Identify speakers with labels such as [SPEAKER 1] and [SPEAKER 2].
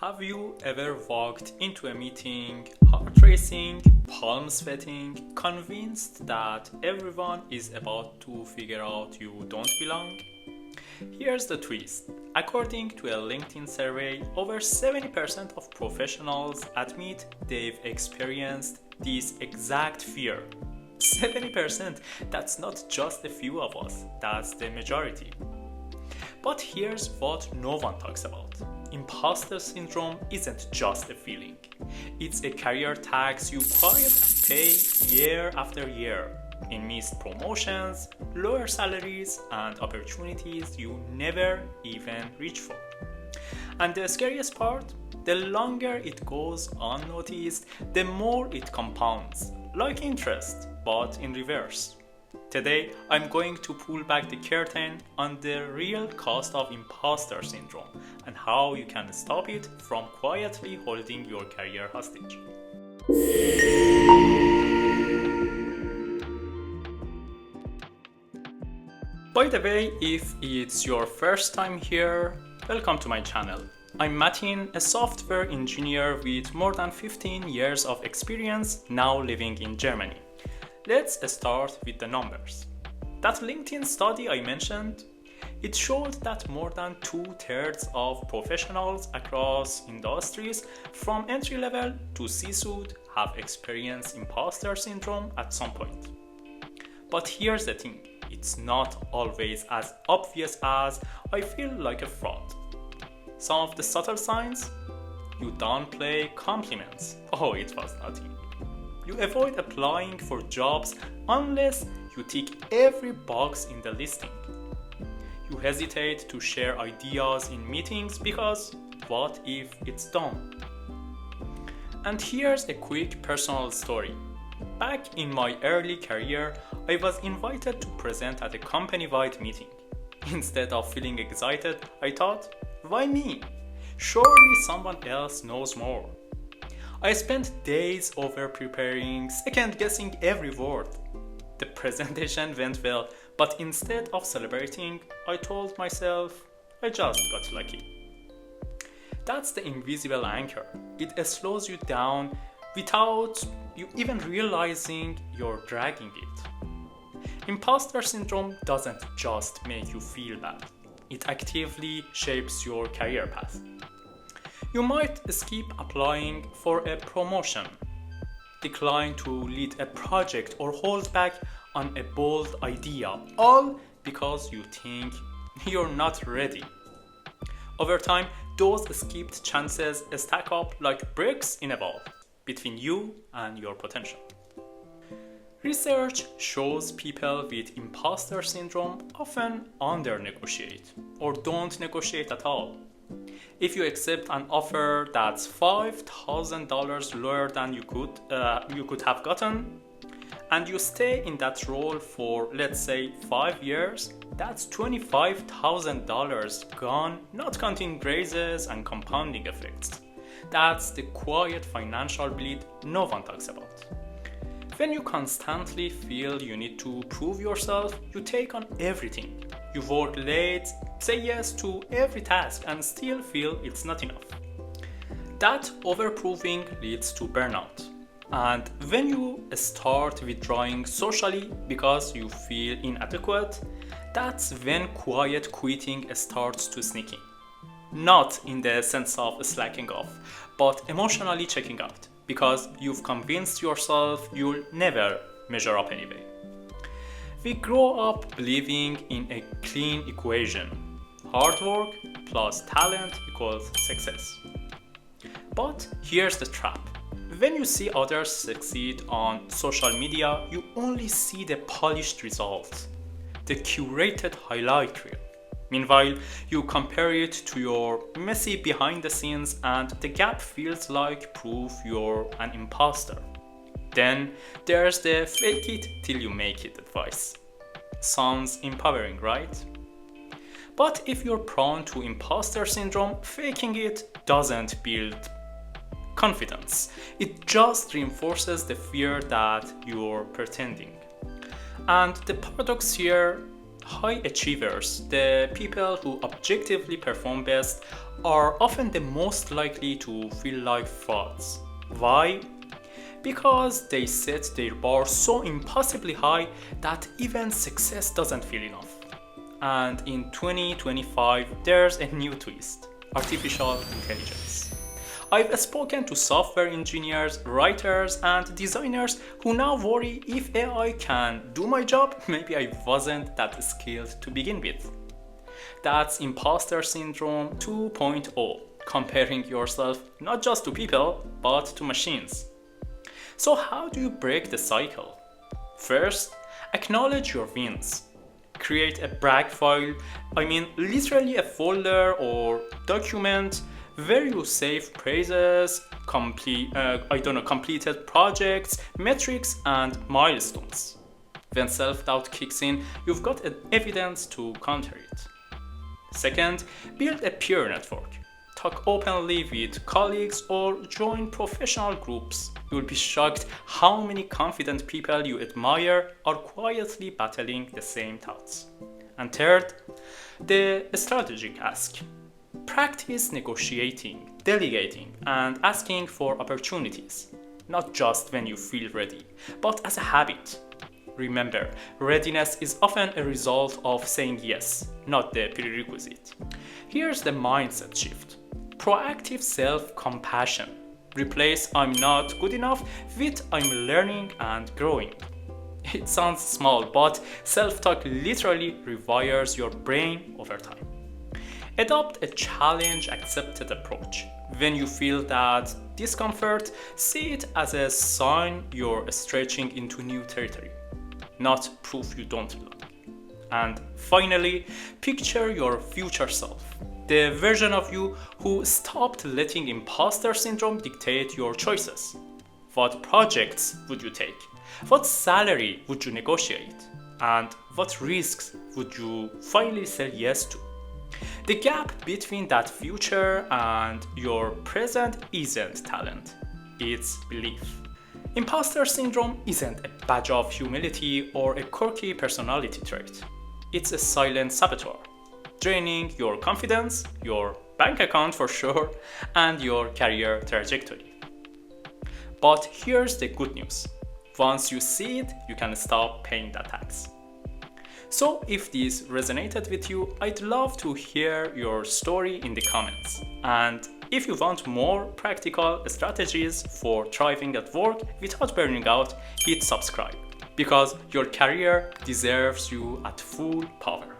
[SPEAKER 1] Have you ever walked into a meeting, heart racing, palms sweating, convinced that everyone is about to figure out you don't belong? Here's the twist. According to a LinkedIn survey, over 70% of professionals admit they've experienced this exact fear. 70%, that's not just a few of us, that's the majority. But here's what no one talks about. Imposter syndrome isn't just a feeling. It's a career tax you quietly pay year after year in missed promotions, lower salaries, and opportunities you never even reach for. And the scariest part, the longer it goes unnoticed, the more it compounds, like interest, but in reverse. Today, I'm going to pull back the curtain on the real cost of imposter syndrome and how you can stop it from quietly holding your career hostage. By the way, if it's your first time here, welcome to my channel. I'm Matin, a software engineer with more than 15 years of experience now living in Germany. Let's start with the numbers. That LinkedIn study I mentioned, it showed that more than 2/3 of professionals across industries from entry level to C-suite have experienced imposter syndrome at some point. But here's the thing, it's not always as obvious as I feel like a fraud. Some of the subtle signs, you downplay compliments. Oh, it was nothing. You avoid applying for jobs unless you tick every box in the listing. You hesitate to share ideas in meetings because what if it's dumb? And here's a quick personal story. Back in my early career, I was invited to present at a company-wide meeting. Instead of feeling excited, I thought, why me? Surely someone else knows more. I spent days over preparing, second guessing every word. The presentation went well, but instead of celebrating, I told myself, I just got lucky. That's the invisible anchor. It slows you down without you even realizing you're dragging it. Imposter syndrome doesn't just make you feel bad. It actively shapes your career path. You might skip applying for a promotion, decline to lead a project, or hold back on a bold idea, all because you think you're not ready. Over time, those skipped chances stack up like bricks in a wall between you and your potential. Research shows people with imposter syndrome often under-negotiate or don't negotiate at all. If you accept an offer that's $5,000 lower than you could have gotten, and you stay in that role for, let's say, 5 years, that's $25,000 gone, not counting raises and compounding effects. That's the quiet financial bleed no one talks about. When you constantly feel you need to prove yourself, you take on everything. You work late, say yes to every task, and still feel it's not enough. That overproving leads to burnout. And when you start withdrawing socially because you feel inadequate, that's when quiet quitting starts to sneak in. Not in the sense of slacking off, but emotionally checking out, because you've convinced yourself you'll never measure up anyway. We grow up believing in a clean equation. Hard work plus talent equals success. But here's the trap. When you see others succeed on social media, you only see the polished results, the curated highlight reel. Meanwhile, you compare it to your messy behind the scenes and the gap feels like proof you're an imposter. Then there's the fake it till you make it advice. Sounds empowering, right? But if you're prone to imposter syndrome, faking it doesn't build confidence. It just reinforces the fear that you're pretending. And the paradox here, High achievers, the people who objectively perform best, are often the most likely to feel like frauds. Why? Because they set their bar so impossibly high that even success doesn't feel enough. And in 2025, there's a new twist: artificial intelligence. I've spoken to software engineers, writers, and designers who now worry if AI can do my job, maybe I wasn't that skilled to begin with. That's imposter syndrome 2.0, comparing yourself not just to people, but to machines. So, how do you break the cycle? First, acknowledge your wins. Create a brag file, literally a folder or document where you save praises, completed projects, metrics, and milestones. When self-doubt kicks in, you've got evidence to counter it. Second, build a peer network. Talk openly with colleagues or join professional groups. You'll be shocked how many confident people you admire are quietly battling the same thoughts. And third, the strategic ask. Practice negotiating, delegating, and asking for opportunities, not just when you feel ready, but as a habit. Remember, readiness is often a result of saying yes, not the prerequisite. Here's the mindset shift: proactive self-compassion. Replace "I'm not good enough" with "I'm learning and growing." It sounds small, but self-talk literally rewires your brain over time. Adopt a challenge-accepted approach. When you feel that discomfort, see it as a sign you're stretching into new territory, not proof you don't belong. And finally, picture your future self, the version of you who stopped letting imposter syndrome dictate your choices. What projects would you take? What salary would you negotiate? And what risks would you finally say yes to? The gap between that future and your present isn't talent, it's belief. Imposter syndrome isn't a badge of humility or a quirky personality trait. It's a silent saboteur, draining your confidence, your bank account for sure, and your career trajectory. But here's the good news: once you see it, you can stop paying that tax. So if this resonated with you, I'd love to hear your story in the comments. And if you want more practical strategies for thriving at work without burning out, hit subscribe, because your career deserves you at full power.